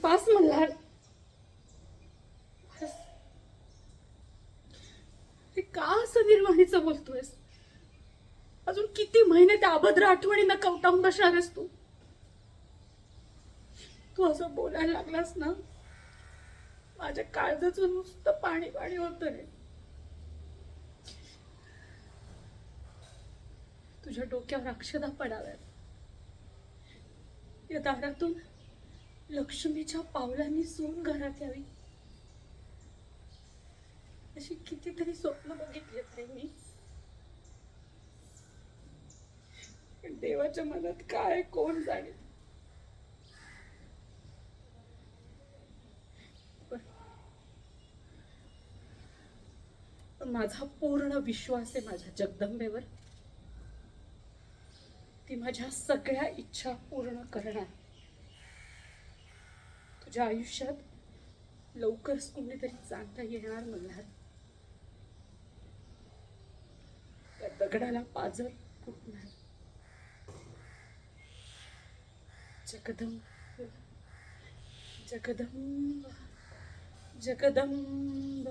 बास मल्हार, बस. अरे का असं निर्वाणीचं बोलतोयस? अजून किती महिने त्या अभद्र आठवणींना कवटाळून बसणार आहेस तू? तू असं बोलायला लागलास ना, माझ्या काळजाचं नुसतं पाणी पाणी होत रे. तुझ्या डोक्यावर अक्षदा पडाव्यात. या दारातून लक्ष्मीच्या पावलांनी सून घरात यावी, अशी कितीतरी स्वप्न बघितलीत रे मी. पण देवाच्या मनात काय कोण जाणे. पण माझा पूर्ण विश्वास आहे माझ्या जगदंबेवर. ती माझ्या सगळ्या इच्छा पूर्ण करणार. तुझ्या आयुष्यात लवकरच कोणीतरी चांगला येणार मल्हार. त्या दगडाला पाजर फुटणार. जगदंब, जगदंब, जगदंब.